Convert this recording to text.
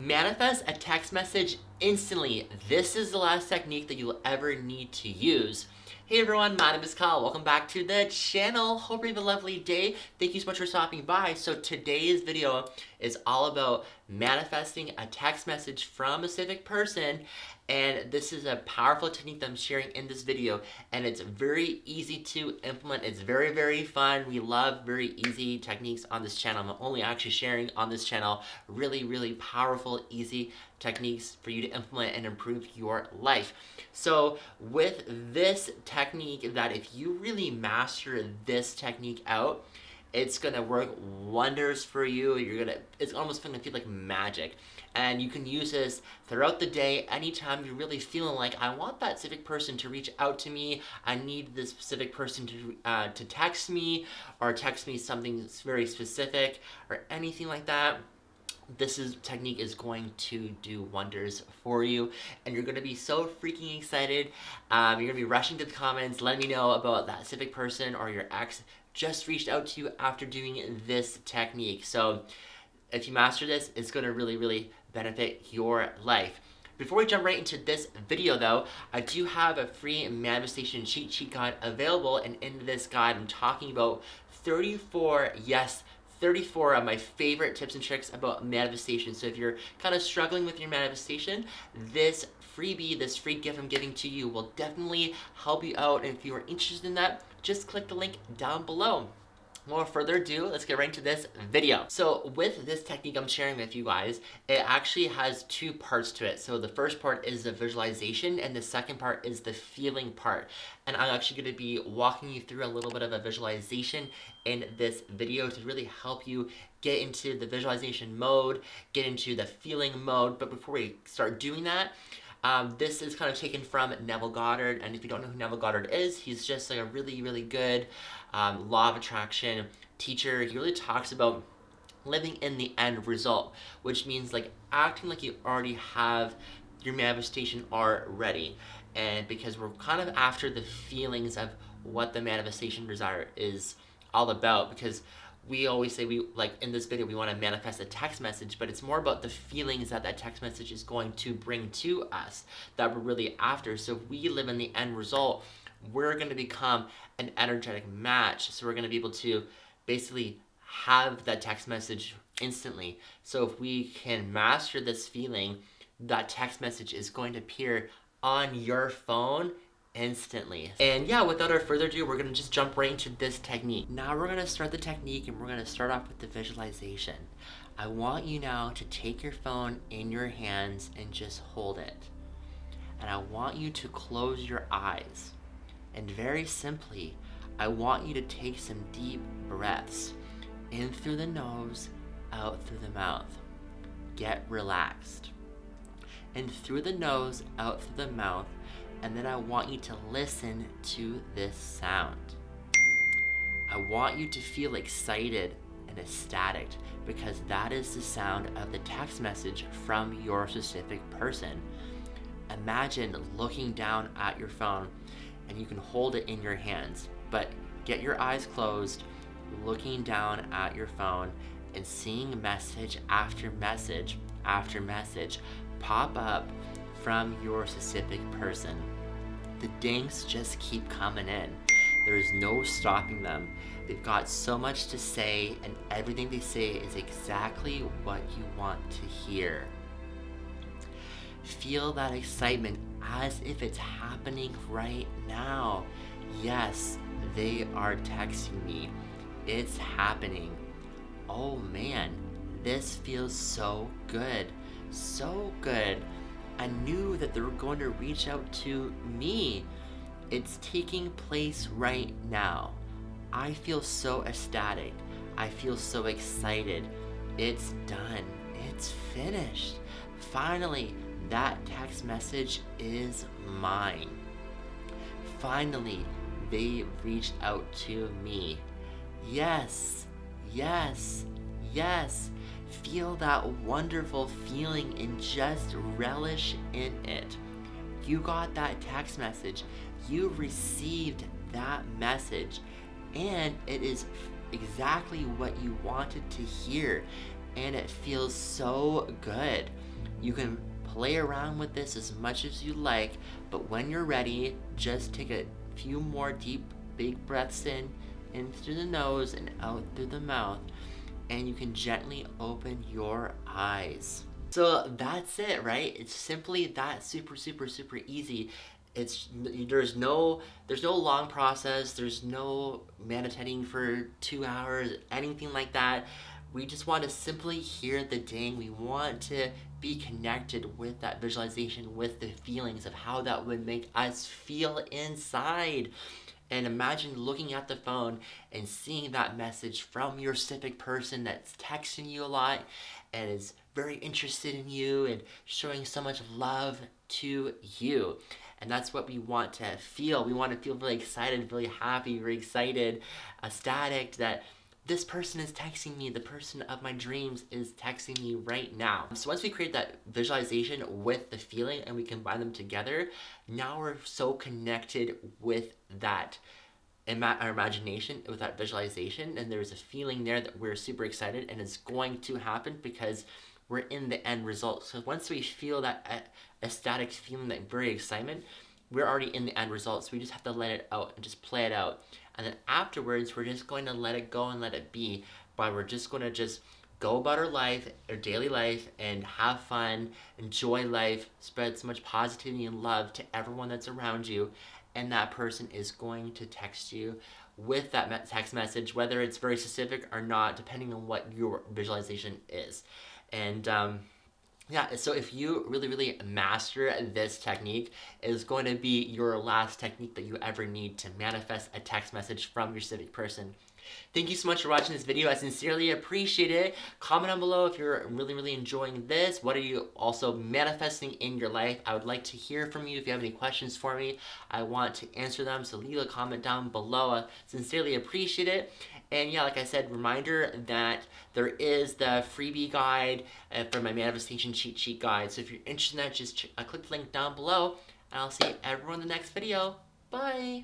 Manifest a text message instantly. This is the last technique that you'll ever need to use. Hey everyone, my name is Kyle. Welcome back to the channel. Hope you have a lovely day. Thank you so much for stopping by. So today's video is all about manifesting a text message from a specific person, and this is a powerful technique that I'm sharing in this video, and it's very easy to implement. It's very, very fun. We love very easy techniques on this channel. I'm only actually sharing on this channel really, really powerful, easy techniques for you to implement and improve your life. So with this technique, that if you really master this technique out, it's gonna work wonders for you. It's almost gonna feel like magic. And you can use this throughout the day, anytime you're really feeling like, I want that specific person to reach out to me, I need this specific person to text me, or text me something very specific, or anything like that. This technique is going to do wonders for you, and you're going to be so freaking excited. You're going to be rushing to the comments, letting me know about that specific person or your ex just reached out to you after doing this technique. So if you master this, it's going to really, really benefit your life. Before we jump right into this video though, I do have a free manifestation cheat sheet guide available, and in this guide I'm talking about 34 of my favorite tips and tricks about manifestation. So if you're kind of struggling with your manifestation, this freebie, this free gift I'm giving to you will definitely help you out. And if you are interested in that, just click the link down below. Without further ado, let's get right into this video. So with this technique I'm sharing with you guys, it actually has two parts to it. So the first part is the visualization, and the second part is the feeling part. And I'm actually going to be walking you through a little bit of a visualization in this video to really help you get into the visualization mode, get into the feeling mode. But before we start doing that, this is kind of taken from Neville Goddard, and if you don't know who Neville Goddard is, he's just like a really, really good law of attraction teacher. He really talks about living in the end result, which means like acting like you already have your manifestation already. And because we're kind of after the feelings of what the manifestation desire is all about, because we always say, like in this video, we want to manifest a text message, but it's more about the feelings that text message is going to bring to us that we're really after. So if we live in the end result, we're going to become an energetic match. So we're going to be able to basically have that text message instantly. So if we can master this feeling, that text message is going to appear on your phone instantly. And yeah, without our further ado, we're gonna just jump right into this technique. Now we're gonna start the technique, and we're gonna start off with the visualization. I want you now to take your phone in your hands and just hold it. And I want you to close your eyes. And very simply, I want you to take some deep breaths. In through the nose, out through the mouth. Get relaxed. In through the nose, out through the mouth. And then I want you to listen to this sound. I want you to feel excited and ecstatic, because that is the sound of the text message from your specific person. Imagine looking down at your phone, and you can hold it in your hands, but get your eyes closed, looking down at your phone and seeing message after message after message pop up from your specific person. The dings just keep coming in. There is no stopping them. They've got so much to say, and everything they say is exactly what you want to hear. Feel that excitement as if it's happening right now. Yes, they are texting me. It's happening. Oh man, this feels so good. So good. I knew that they were going to reach out to me. It's taking place right now. I feel so ecstatic. I feel so excited. It's done. It's finished. Finally, that text message is mine. Finally, they reached out to me. Yes, yes, yes. Feel that wonderful feeling and just relish in it. You got that text message. You received that message, and it is exactly what you wanted to hear, and it feels so good. You can play around with this as much as you like, but when you're ready, just take a few more deep, big breaths in through the nose and out through the mouth, and you can gently open your eyes. So that's it, right? It's simply that super easy. There's no long process, there's no meditating for 2 hours, anything like that. We just want to simply hear the ding. We want to be connected with that visualization, with the feelings of how that would make us feel inside. And imagine looking at the phone and seeing that message from your specific person that's texting you a lot and is very interested in you and showing so much love to you. And that's what we want to feel. We want to feel really excited, really happy, very excited, ecstatic that this person is texting me, the person of my dreams is texting me right now. So once we create that visualization with the feeling and we combine them together, now we're so connected with that our imagination, with that visualization, and there's a feeling there that we're super excited and it's going to happen because we're in the end result. So once we feel that ecstatic feeling, that very excitement, we're already in the end result. So we just have to let it out and just play it out. And then afterwards, we're just going to let it go and let it be. But we're just going to just go about our life, our daily life, and have fun, enjoy life, spread so much positivity and love to everyone that's around you. And that person is going to text you with that text message, whether it's very specific or not, depending on what your visualization is. And yeah, so if you really master this technique, it's going to be your last technique that you ever need to manifest a text message from your specific person. Thank you so much for watching this video. I sincerely appreciate it. Comment down below if you're really enjoying this. What are you also manifesting in your life? I would like to hear from you. If you have any questions for me, I want to answer them. So leave a comment down below. I sincerely appreciate it. And yeah, like I said, reminder that there is the freebie guide for my manifestation cheat sheet guide. So if you're interested in that, just click the link down below. And I'll see everyone in the next video. Bye.